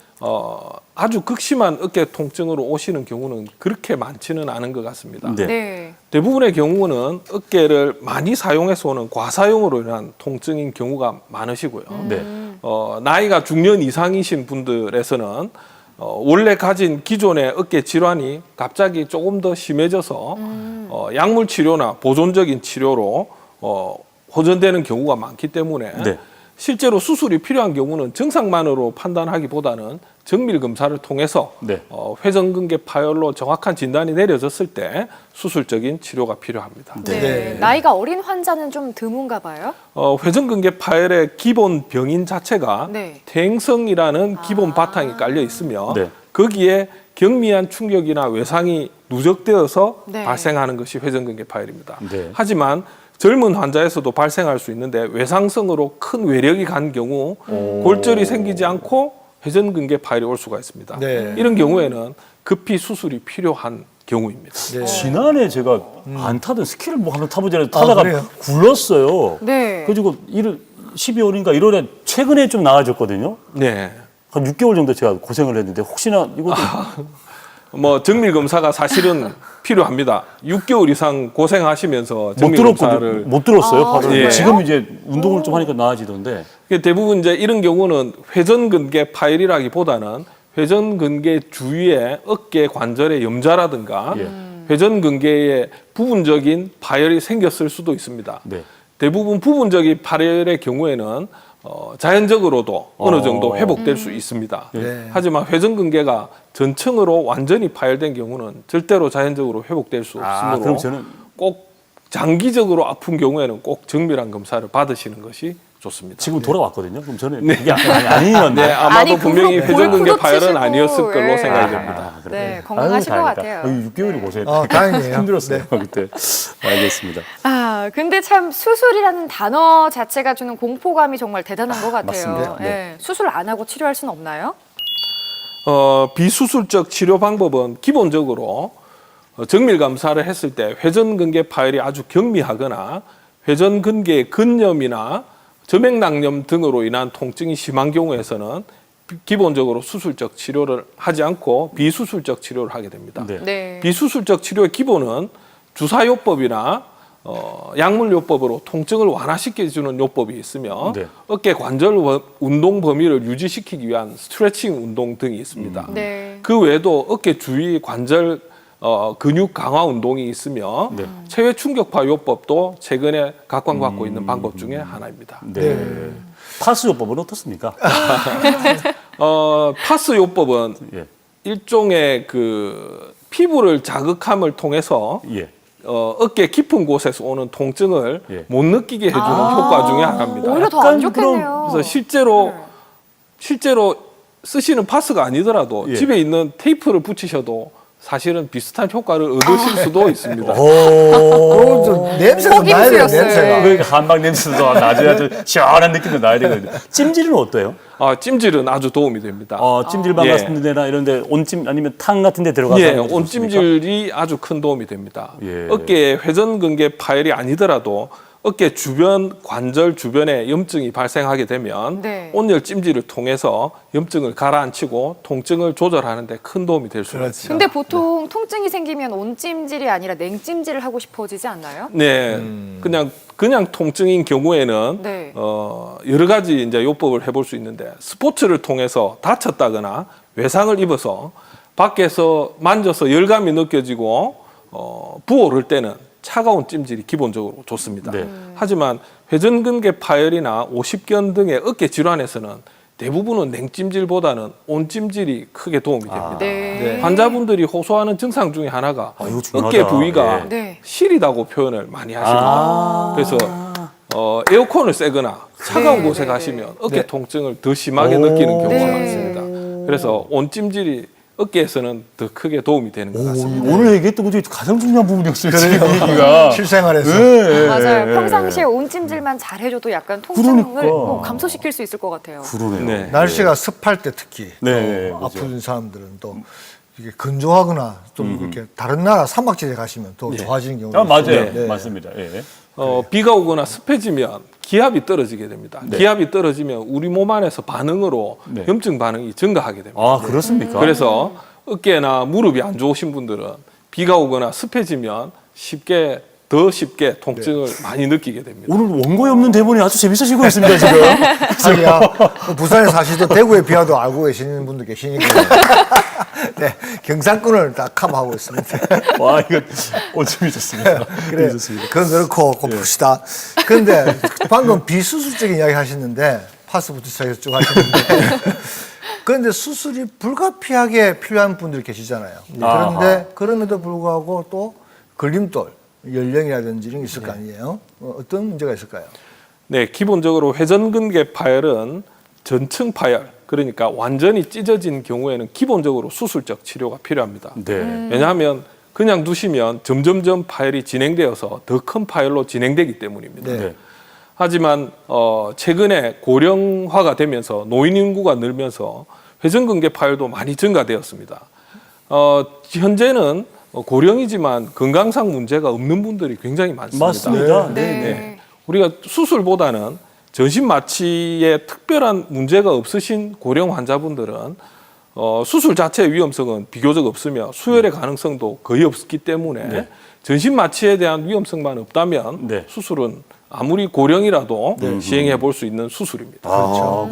아주 극심한 어깨 통증으로 오시는 경우는 그렇게 많지는 않은 것 같습니다. 네. 네. 대부분의 경우는 어깨를 많이 사용해서 오는 과사용으로 인한 통증인 경우가 많으시고요. 네. 나이가 중년 이상이신 분들에서는 원래 가진 기존의 어깨 질환이 갑자기 조금 더 심해져서 약물 치료나 보존적인 치료로 호전되는 경우가 많기 때문에 네. 실제로 수술이 필요한 경우는 증상만으로 판단하기보다는 정밀 검사를 통해서 네. 회전근개 파열로 정확한 진단이 내려졌을 때 수술적인 치료가 필요합니다. 네. 나이가 어린 환자는 좀 드문가 봐요. 회전근개 파열의 기본 병인 자체가 네. 퇴행성이라는 기본 바탕이 깔려 있으며 네. 거기에 경미한 충격이나 외상이 누적되어서 네. 발생하는 것이 회전근개 파열입니다. 네. 하지만 젊은 환자에서도 발생할 수 있는데 외상성으로 큰 외력이 간 경우 골절이 생기지 않고 회전근개 파열이 올 수가 있습니다. 네. 이런 경우에는 급히 수술이 필요한 경우입니다. 네. 지난해 제가 안 타던 스키를 뭐 하나 타보자니 타다가 그래요? 굴렀어요. 네. 그래가지고 12월인가 1월에 최근에 좀 나아졌거든요. 네. 한 6개월 정도 제가 고생을 했는데 혹시나 이것도 뭐 정밀 검사가 사실은 필요합니다. 6개월 이상 고생하시면서 못 정밀 들었거든요. 검사를 못 들었어요. 아, 팔을. 예. 지금 이제 운동을 좀 하니까 나아지던데. 대부분 이제 이런 경우는 회전근개 파열이라기보다는 회전근개 주위에 어깨 관절의 염좌라든가 예. 회전근개에 부분적인 파열이 생겼을 수도 있습니다. 네. 대부분 부분적인 파열의 경우에는 자연적으로도 어느 정도 회복될 수 있습니다. 네. 하지만 회전근개가 전층으로 완전히 파열된 경우는 절대로 자연적으로 회복될 수 없으므로 그럼 저는 꼭 장기적으로 아픈 경우에는 꼭 정밀한 검사를 받으시는 것이 좋습니다. 지금 돌아왔거든요. 그럼 저는 그게 아니었네. 네, 아마도 아니, 분명히 그거 회전근개 골프도 파열은 치시고, 아니었을 걸로 예. 생각이 됩니다. 네, 건강하신 것 같아요. 6개월이 고생했다. 다행이에요. 힘들었어요. 그때. 알겠습니다. 아, 근데 참 수술이라는 단어 자체가 주는 공포감이 정말 대단한 것 같아요. 맞습니다. 네. 예. 수술 안 하고 치료할 수는 없나요? 비수술적 치료 방법은 기본적으로 정밀 검사를 했을 때 회전근개 파열이 아주 경미하거나 회전근개의 근염이나 점액낭염 등으로 인한 통증이 심한 경우에서는 기본적으로 수술적 치료를 하지 않고 비수술적 치료를 하게 됩니다. 네. 네. 비수술적 치료의 기본은 주사요법이나 약물요법으로 통증을 완화시켜주는 요법이 있으며 네. 어깨 관절 운동 범위를 유지시키기 위한 스트레칭 운동 등이 있습니다. 네. 그 외에도 어깨 주위 관절 근육 강화 운동이 있으며 네. 체외 충격파 요법도 최근에 각광받고 있는 방법 중에 하나입니다. 네. 파스 요법은 어떻습니까? 파스 요법은 예. 일종의 그 피부를 자극함을 통해서 예. 어깨 깊은 곳에서 오는 통증을 예. 못 느끼게 해주는 효과 중에 하나입니다. 오히려 더 안 약간 좋겠네요. 그래서 실제로 쓰시는 파스가 아니더라도 예. 집에 있는 테이프를 붙이셔도 사실은 비슷한 효과를 얻으실 수도 있습니다. 냄새가 나야 돼요, 속임수였어요. 냄새가. 그러니까 한방 냄새도 나줘야 좀 시원한 느낌도 나야 되거든요. 찜질은 어때요? 찜질은 아주 도움이 됩니다. 찜질방 예. 같은 데나 이런 데 온찜 아니면 탕 같은 데 들어가서 예, 하는 것도 좋습니까? 온찜질이 아주 큰 도움이 됩니다. 예. 어깨에 회전근개 파열이 아니더라도 어깨 주변 관절 주변에 염증이 발생하게 되면 네. 온열 찜질을 통해서 염증을 가라앉히고 통증을 조절하는 데 큰 도움이 될 수가 그렇죠. 있습니다. 근데 보통 통증이 생기면 온찜질이 아니라 냉찜질을 하고 싶어지지 않나요? 네, 그냥 통증인 경우에는 네. 여러 가지 이제 요법을 해볼 수 있는데 스포츠를 통해서 다쳤다거나 외상을 입어서 밖에서 만져서 열감이 느껴지고 부어오를 때는 차가운 찜질이 기본적으로 좋습니다. 네. 하지만 회전근개 파열이나 오십견 등의 어깨 질환에서는 대부분은 냉찜질보다는 온찜질이 크게 도움이 됩니다. 네. 환자분들이 호소하는 증상 중에 하나가 이거 중요하다. 어깨 부위가 예. 네. 시리다고 표현을 많이 하십니다. 그래서 에어컨을 쐬거나 차가운 네, 곳에 네, 가시면 어깨 네. 통증을 더 심하게 느끼는 경우가 네. 많습니다. 그래서 온찜질이 어깨에서는 더 크게 도움이 되는 것 같습니다. 오늘 얘기했던 것 중에 가장 중요한 부분이었어요. 지금 얘기가. 실생활에서. 맞아요. 평상시에 온찜질만 잘 해줘도 약간 통증을 그러니까. 감소시킬 수 있을 것 같아요. 그러네요. 네. 날씨가 습할 때 특히 네, 또 그렇죠. 아픈 사람들은 또 이게 건조하거나 좀 이렇게 다른 나라 사막지대 가시면 더 좋아지는 경우가 맞아요. 있어요. 네. 맞습니다. 예. 비가 오거나 습해지면 기압이 떨어지게 됩니다. 네. 기압이 떨어지면 우리 몸 안에서 반응으로 네. 염증 반응이 증가하게 됩니다. 아, 그렇습니까? 그래서 어깨나 무릎이 안 좋으신 분들은 비가 오거나 습해지면 쉽게 더 쉽게 통증을 많이 느끼게 됩니다. 오늘 원고에 없는 대본이 아주 재밌으시고 있습니다, 지금. 하기야 부산에 사시도 대구에 비와도 알고 계시는 분도 계시니까 네, 경상권을 다 커버하고 있습니다. 와, 이거 재밌었습니다. 그래, 재밌었습니다. 그건 그렇고 봅시다. 그런데 방금 비수술적인 이야기 하셨는데 파스부터 시작해서 쭉 하셨는데 그런데 수술이 불가피하게 필요한 분들이 계시잖아요. 그런데 그럼에도 불구하고 또 걸림돌, 연령이라든지 이런 게 있을 거 아니에요? 어떤 문제가 있을까요? 네, 기본적으로 회전근개 파열은 전층 파열, 그러니까 완전히 찢어진 경우에는 기본적으로 수술적 치료가 필요합니다. 네. 왜냐하면 그냥 두시면 점점점 파열이 진행되어서 더 큰 파열로 진행되기 때문입니다. 네. 네. 하지만 최근에 고령화가 되면서 노인 인구가 늘면서 회전근개 파열도 많이 증가되었습니다. 현재는 고령이지만 건강상 문제가 없는 분들이 굉장히 많습니다. 맞습니다. 네. 네. 우리가 수술보다는 전신 마취에 특별한 문제가 없으신 고령 환자분들은 수술 자체의 위험성은 비교적 없으며 수혈의 가능성도 거의 없기 때문에 네. 전신 마취에 대한 위험성만 없다면 네. 수술은 아무리 고령이라도 시행해 볼 수 있는 수술입니다. 그렇죠.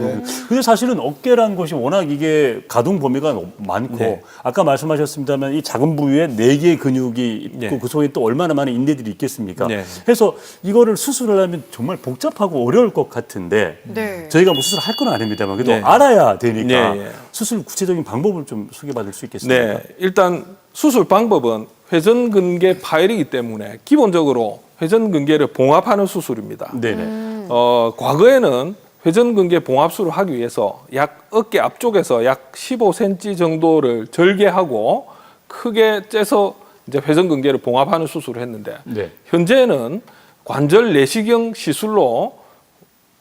근데 사실은 어깨라는 것이 워낙 이게 가동 범위가 많고 네. 아까 말씀하셨습니다만 이 작은 부위에 4개의 근육이 있고 네. 그 속에 또 얼마나 많은 인대들이 있겠습니까? 네. 해서 이거를 수술을 하면 정말 복잡하고 어려울 것 같은데 네. 저희가 뭐 수술을 할 건 아닙니다만 그래도 네. 알아야 되니까 네, 네. 수술 구체적인 방법을 좀 소개받을 수 있겠습니까? 네, 일단 수술 방법은 회전근개 파열이기 때문에 기본적으로 회전근개를 봉합하는 수술입니다. 네네. 과거에는 회전근개 봉합술을 하기 위해서 약 어깨 앞쪽에서 약 15cm 정도를 절개하고 크게 째서 이제 회전근개를 봉합하는 수술을 했는데 네. 현재는 관절 내시경 시술로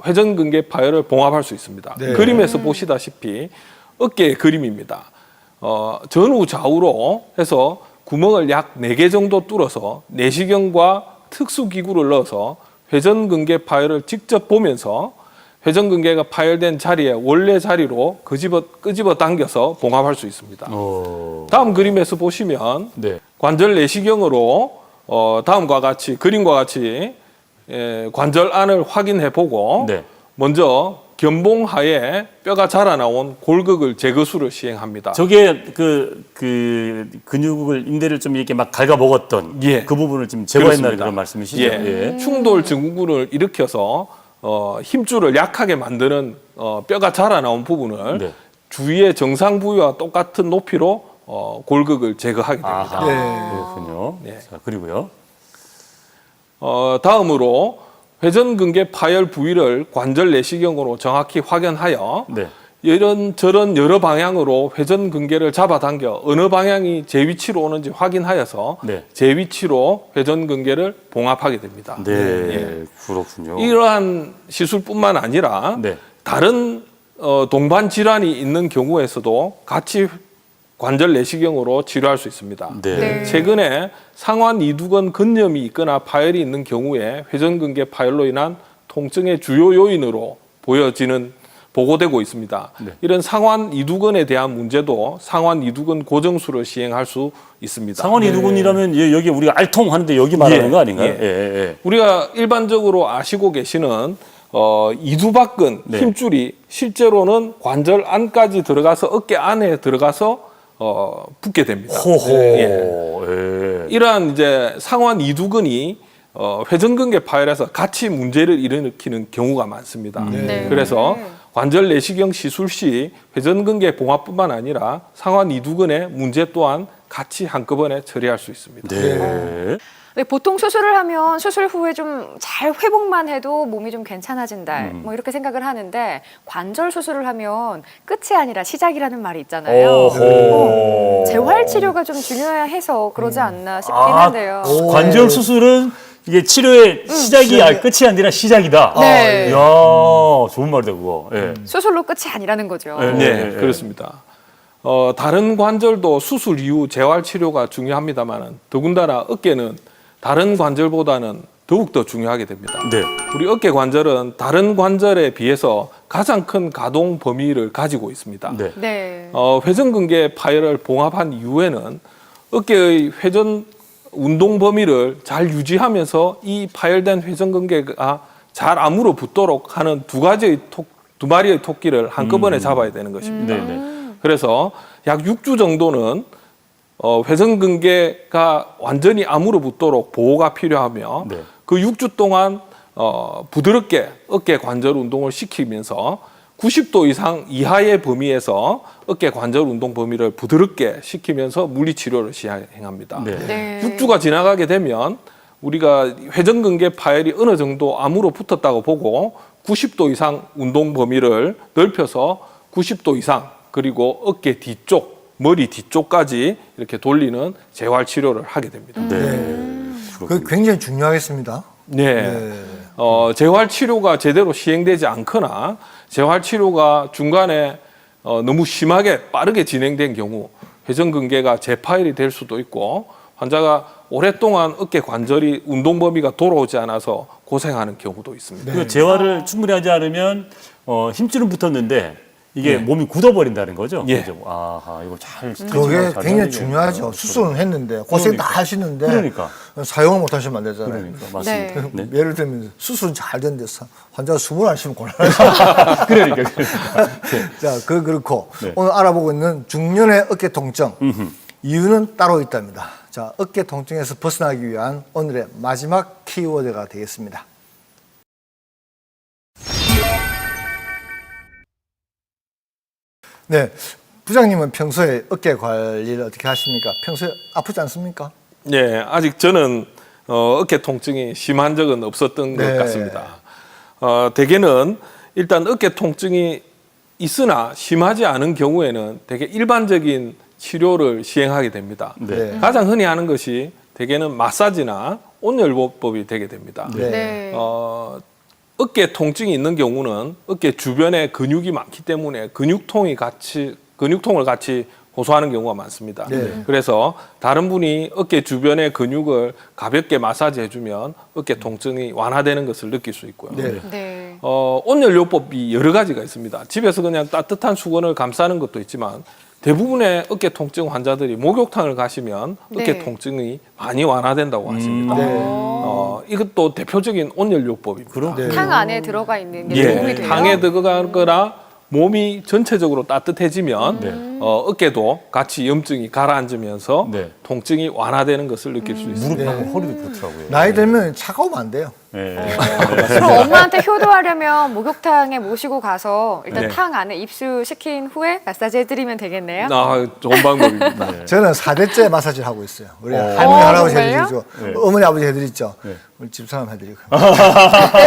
회전근개 파열을 봉합할 수 있습니다. 네. 그림에서 보시다시피 어깨의 그림입니다. 전후 좌우로 해서 구멍을 약 4개 정도 뚫어서 내시경과 특수기구를 넣어서 회전근개 파열을 직접 보면서 회전근개가 파열된 자리에 원래 자리로 끄집어 당겨서 봉합할 수 있습니다. 다음 그림에서 보시면 네. 관절 내시경으로 다음과 같이 그림과 같이 관절 안을 확인해 보고 네. 먼저 견봉하에 뼈가 자라나온 골극을 제거술을 시행합니다. 저게 그 근육을 인대를 좀 이렇게 막 갉아 먹었던 예. 그 부분을 지금 제거했다는 그렇습니다. 그런 말씀이시죠? 예. 충돌 증후군을 일으켜서 힘줄을 약하게 만드는 뼈가 자라나온 부분을 네. 주위의 정상 부위와 똑같은 높이로 골극을 제거하게 됩니다. 아하, 네. 그렇군요. 네. 자, 그리고요. 다음으로 회전근개 파열 부위를 관절 내시경으로 정확히 확인하여 네. 이런저런 여러 방향으로 회전근개를 잡아당겨 어느 방향이 제 위치로 오는지 확인하여서 네. 제 위치로 회전근개를 봉합하게 됩니다. 네, 예. 그렇군요. 이러한 시술뿐만 아니라 네. 다른 동반 질환이 있는 경우에서도 같이 관절 내시경으로 치료할 수 있습니다. 네. 네. 최근에 상완 이두근 근염이 있거나 파열이 있는 경우에 회전근개 파열로 인한 통증의 주요 요인으로 보고되고 있습니다. 네. 이런 상완 이두근에 대한 문제도 상완 이두근 고정술을 시행할 수 있습니다. 상완 이두근이라면 여기 우리가 알통 하는데 여기 말하는 예, 거 아닌가요? 예. 예. 우리가 일반적으로 아시고 계시는 이두박근 네. 힘줄이 실제로는 관절 안까지 들어가서 어깨 안에 들어가서 붙게 됩니다. 호호. 예. 예. 이러한 이제 상완 이두근이 회전근개 파열에서 같이 문제를 일으키는 경우가 많습니다. 네. 그래서 관절 내시경 시술 시 회전근개 봉합뿐만 아니라 상완 이두근의 문제 또한 같이 한꺼번에 처리할 수 있습니다. 네. 네, 보통 수술을 하면 수술 후에 좀 잘 회복만 해도 몸이 좀 괜찮아진다. 뭐 이렇게 생각을 하는데 관절 수술을 하면 끝이 아니라 시작이라는 말이 있잖아요. 오호. 재활 치료가 좀 중요해야 해서 그러지 않나 싶긴 한데요. 관절 수술은 이게 치료의 시작이 끝이 아니라 시작이다. 네. 이야, 좋은 말이다 그거. 예. 수술로 끝이 아니라는 거죠. 네. 네, 그렇습니다. 다른 관절도 수술 이후 재활 치료가 중요합니다만 더군다나 어깨는 다른 관절보다는 더욱더 중요하게 됩니다. 네. 우리 어깨 관절은 다른 관절에 비해서 가장 큰 가동 범위를 가지고 있습니다. 네. 네. 회전근개 파열을 봉합한 이후에는 어깨의 회전 운동 범위를 잘 유지하면서 이 파열된 회전근개가 잘 아무로 붙도록 하는 두 마리의 토끼를 한꺼번에 잡아야 되는 것입니다. 네네. 그래서 약 6주 정도는 회전근개가 완전히 아무로 붙도록 보호가 필요하며 네. 그 6주 동안 부드럽게 어깨 관절 운동을 시키면서 90도 이상 이하의 범위에서 어깨 관절 운동 범위를 부드럽게 시키면서 물리치료를 시행합니다. 네. 네. 6주가 지나가게 되면 우리가 회전근개 파열이 어느 정도 암으로 붙었다고 보고 90도 이상 운동 범위를 넓혀서 90도 이상 그리고 어깨 뒤쪽, 머리 뒤쪽까지 이렇게 돌리는 재활 치료를 하게 됩니다. 그 굉장히 중요하겠습니다. 네. 재활 치료가 제대로 시행되지 않거나 재활 치료가 중간에 너무 심하게 빠르게 진행된 경우 회전근개가 재파열이 될 수도 있고 환자가 오랫동안 어깨 관절이 운동 범위가 돌아오지 않아서 고생하는 경우도 있습니다. 그 재활을 충분히 하지 않으면 힘줄은 붙었는데 이게 예. 몸이 굳어버린다는 거죠. 예. 그죠? 아하, 이거 잘 그게 잘 굉장히 살리게 중요하죠. 해야 수술은 했는데 고생 그러니까. 다 하시는데 그러니까. 사용을 못 하시면 안 되잖아요. 그러니까 맞습니다. 네. 네. 예를 들면 수술은 잘 됐는데 환자가 숨을 안 쉬면 곤란해요. 그러니까. 자, 그렇고 네. 오늘 알아보고 있는 중년의 어깨 통증 이유는 따로 있답니다. 자, 어깨 통증에서 벗어나기 위한 오늘의 마지막 키워드가 되겠습니다. 네, 부장님은 평소에 어깨 관리를 어떻게 하십니까? 평소에 아프지 않습니까? 네, 아직 저는 어깨 통증이 심한 적은 없었던 네. 것 같습니다. 대개는 일단 어깨 통증이 있으나 심하지 않은 경우에는 되게 일반적인 치료를 시행하게 됩니다. 네. 가장 흔히 하는 것이 대개는 마사지나 온열법이 되게 됩니다. 네. 네. 어깨 통증이 있는 경우는 어깨 주변에 근육이 많기 때문에 근육통을 같이 호소하는 경우가 많습니다. 네. 그래서 다른 분이 어깨 주변의 근육을 가볍게 마사지해주면 어깨 통증이 완화되는 것을 느낄 수 있고요. 네. 네. 온열요법이 여러 가지가 있습니다. 집에서 그냥 따뜻한 수건을 감싸는 것도 있지만 대부분의 어깨 통증 환자들이 목욕탕을 가시면 어깨 네. 통증이 많이 완화된다고 하십니다. 네. 이것도 대표적인 온열요법입니다. 네. 탕 안에 들어가 있는 게 예, 도움이 돼요. 탕에 들어가거나 몸이 전체적으로 따뜻해지면 어깨도 같이 염증이 가라앉으면서 네. 통증이 완화되는 것을 느낄 수 있습니다. 무릎하고 허리도 그렇더라고요. 나이 들면 차가우면 안 돼요. 네. 그럼 엄마한테 효도하려면 목욕탕에 모시고 가서 일단 네. 탕 안에 입수시킨 후에 마사지 해드리면 되겠네요. 좋은 방법입니다. 저는 4대째 마사지를 하고 있어요. 우리 할머니, 어, 할아버지 정말요? 해드리죠. 네. 어머니, 아버지 해드리죠. 네. 우리 집사람 해드리고.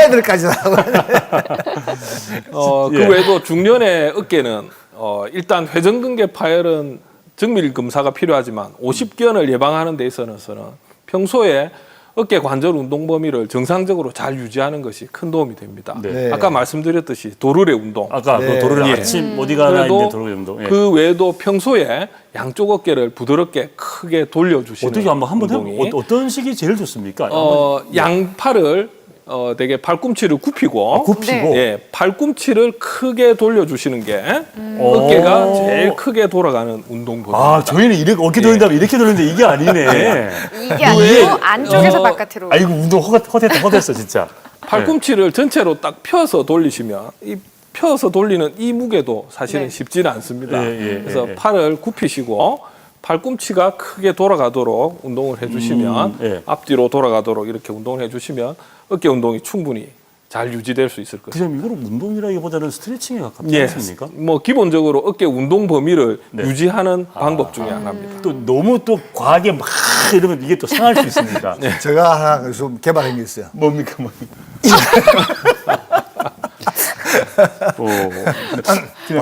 애들까지 하고. 그 외에도 중년의 어깨는 일단 회전근개 파열은 정밀 검사가 필요하지만 50견을 예방하는 데 있어서는 평소에 어깨 관절 운동 범위를 정상적으로 잘 유지하는 것이 큰 도움이 됩니다. 네. 아까 말씀드렸듯이 도르래 운동. 아까 네. 그 도로를 예. 아침 어디 가나 그래도 있는 도로 운동. 예. 그 외에도 평소에 양쪽 어깨를 부드럽게 크게 돌려주시는 어떻게 한번 운동이 해보 어떤 식이 제일 좋습니까? 양팔을 되게 팔꿈치를 굽히고 굽히고. 네. 예, 팔꿈치를 크게 돌려주시는 게 어깨가 제일 크게 돌아가는 운동 범위입니다. 아, 저희는 이렇게 어깨 돌린다면 이렇게 돌리는데 이게 아니네. 이게 아니고 안쪽에서 바깥으로. 아이고 운동 헛했어 진짜. 팔꿈치를 전체로 딱 펴서 돌리시면 이 펴서 돌리는 이 무게도 사실은 네. 쉽지는 않습니다. 그래서 예. 팔을 굽히시고 팔꿈치가 크게 돌아가도록 운동을 해주시면 예. 앞뒤로 돌아가도록 이렇게 운동을 해주시면 어깨 운동이 충분히 잘 유지될 수 있을 것입니다. 그냥 이거는 운동이라기보다는 스트레칭에 가깝지 예, 않습니까? 뭐 기본적으로 어깨 운동 범위를 네. 유지하는 방법 중에 하나입니다. 또 너무 또 과하게 막 이러면 이게 또 상할 수 있습니다. 제가 하나 좀 개발한 게 있어요. 뭡니까?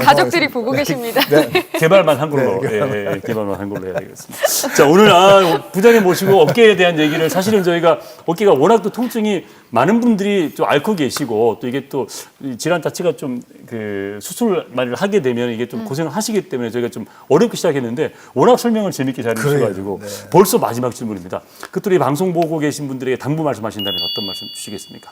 가족들이 보고 계십니다. 개발만 한 걸로, 예, 개발만 한 걸로 해야 되겠습니다. 자, 오늘 부장님 모시고 어깨에 대한 얘기를 사실은 저희가 어깨가 워낙 또 통증이 많은 분들이 좀 앓고 계시고 또 이게 또 질환 자체가 좀 그 수술을 하게 되면 이게 좀 고생을 하시기 때문에 저희가 좀 어렵게 시작했는데 워낙 설명을 재밌게 잘 해주셔가지고 벌써 마지막 질문입니다. 끝으로 이 방송 보고 계신 분들에게 당부 말씀하신다면 어떤 말씀 주시겠습니까?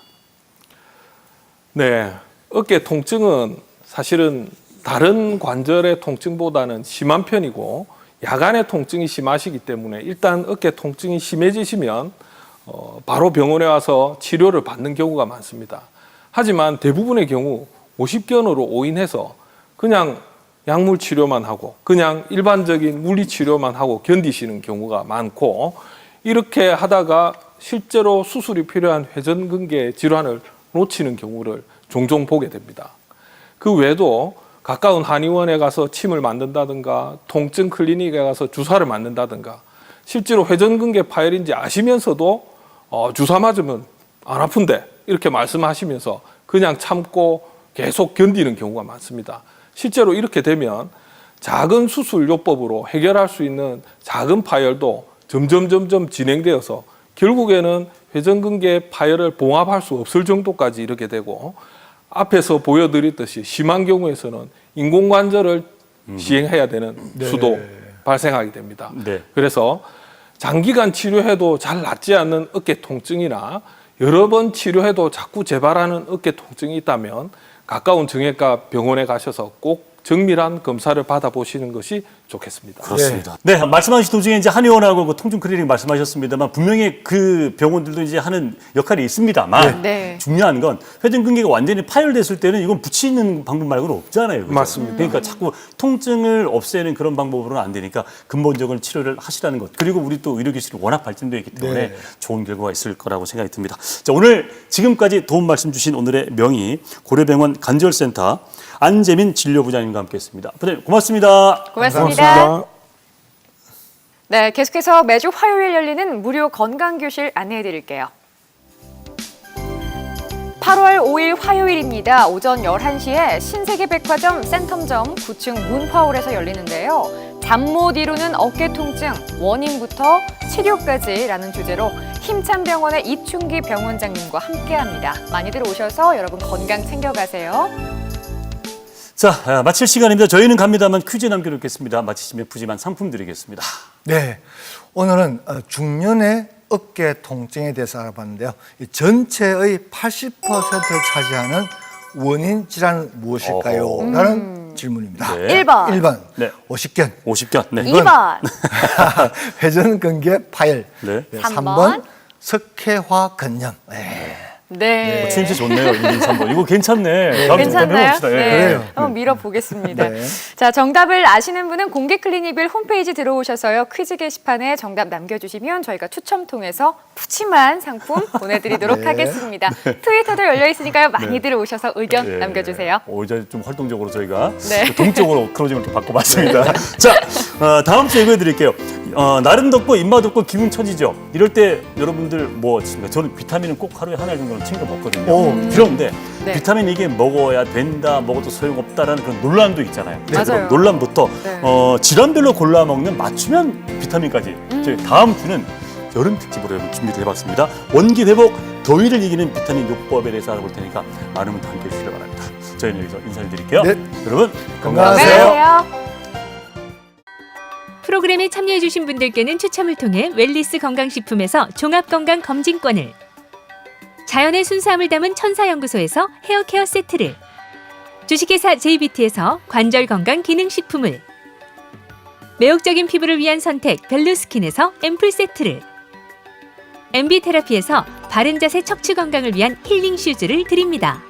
네, 어깨 통증은 사실은 다른 관절의 통증보다는 심한 편이고 야간에 통증이 심하시기 때문에 일단 어깨 통증이 심해지시면 바로 병원에 와서 치료를 받는 경우가 많습니다. 하지만 대부분의 경우 50견으로 오인해서 그냥 약물 치료만 하고 그냥 일반적인 물리 치료만 하고 견디시는 경우가 많고, 이렇게 하다가 실제로 수술이 필요한 회전근개 질환을 놓치는 경우를 종종 보게 됩니다. 그 외에도 가까운 한의원에 가서 침을 맞는다든가 통증 클리닉에 가서 주사를 맞는다든가, 실제로 회전근개 파열인지 아시면서도 주사 맞으면 안 아픈데 이렇게 말씀하시면서 그냥 참고 계속 견디는 경우가 많습니다. 실제로 이렇게 되면 작은 수술요법으로 해결할 수 있는 작은 파열도 점점 진행되어서 결국에는 회전근개 파열을 봉합할 수 없을 정도까지 이르게 되고, 앞에서 보여드렸듯이 심한 경우에서는 인공관절을 시행해야 되는 수도 발생하게 됩니다. 네. 그래서 장기간 치료해도 잘 낫지 않는 어깨 통증이나 여러 번 치료해도 자꾸 재발하는 어깨 통증이 있다면 가까운 정형외과 병원에 가셔서 꼭 정밀한 검사를 받아보시는 것이 좋겠습니다. 그렇습니다. 네, 말씀하신 도중에 이제 한의원하고 그 통증 클리닉 말씀하셨습니다만 분명히 그 병원들도 이제 하는 역할이 있습니다만 네. 중요한 건 회전근개가 완전히 파열됐을 때는 이건 붙이는 방법 말고는 없잖아요. 그죠? 맞습니다. 그러니까 자꾸 통증을 없애는 그런 방법으로는 안 되니까 근본적인 치료를 하시라는 것. 그리고 우리 또 의료기술이 워낙 발전되어 있기 때문에 네. 좋은 결과가 있을 거라고 생각이 듭니다. 자, 오늘 지금까지 도움 말씀 주신 오늘의 명의 고려병원 관절센터 안재민 진료부장님과 함께했습니다. 부장님 고맙습니다. 고맙습니다. 네, 계속해서 매주 화요일 열리는 무료 건강교실 안내해드릴게요. 8월 5일 화요일입니다. 오전 11시에 신세계백화점 센텀점 9층 문화홀에서 열리는데요. 잠 못 이루는 어깨 통증, 원인부터 치료까지라는 주제로 힘찬 병원의 이충기 병원장님과 함께합니다. 많이들 오셔서 여러분 건강 챙겨가세요. 자, 마칠 시간입니다. 저희는 갑니다만 퀴즈 남겨놓겠습니다. 마치시면 푸짐한 상품 드리겠습니다. 네, 오늘은 중년의 어깨 통증에 대해서 알아봤는데요. 이 전체의 80%를 차지하는 원인 질환은 무엇일까요? 라는 질문입니다. 네. 1번, 1번, 네. 50견. 50견. 네. 2번, 회전근개 파열. 네. 3번, 석회화 근염. 네. 추임새 좋네요. 1, 2, 3번. 이거 괜찮네. 다음 주에 괜찮나요? 해봅시다. 예. 네. 그래요. 한번 밀어보겠습니다. 네. 자, 정답을 아시는 분은 공개클리닉빌 홈페이지 들어오셔서요. 퀴즈 게시판에 정답 남겨주시면 저희가 추첨 통해서 푸짐한 상품 보내드리도록 네. 하겠습니다. 트위터도 열려있으니까요. 많이들 오셔서 의견 예. 남겨주세요. 이제 좀 활동적으로 저희가 네. 동적으로 크로징을 좀 바꿔봤습니다. 자, 다음 주에 이거 해드릴게요. 나름 덥고 입맛 없고 기분 처지죠. 이럴 때 여러분들 뭐 있습니까? 저는 비타민은 꼭 하루에 하나 정도는 챙겨 먹거든요. 그런데 네. 비타민 이게 먹어야 된다, 먹어도 소용없다라는 그런 논란도 있잖아요. 맞아요. 그런 논란부터 네. 질환별로 골라 먹는 맞춤형 비타민까지 저희 다음 주는 여름 특집으로 여러분 준비를 해봤습니다. 원기 회복, 더위를 이기는 비타민 요법에 대해서 알아볼 테니까 많은 분들 함께해 주시기 바랍니다. 저희는 여기서 인사를 드릴게요. 네. 여러분 건강하세요. 안녕하세요. 프로그램에 참여해주신 분들께는 추첨을 통해 웰리스 건강식품에서 종합건강검진권을, 자연의 순수함을 담은 천사연구소에서 헤어케어 세트를, 주식회사 JBT에서 관절건강기능식품을, 매혹적인 피부를 위한 선택 벨루스킨에서 앰플 세트를, MB테라피에서 바른자세 척추건강을 위한 힐링 슈즈를 드립니다.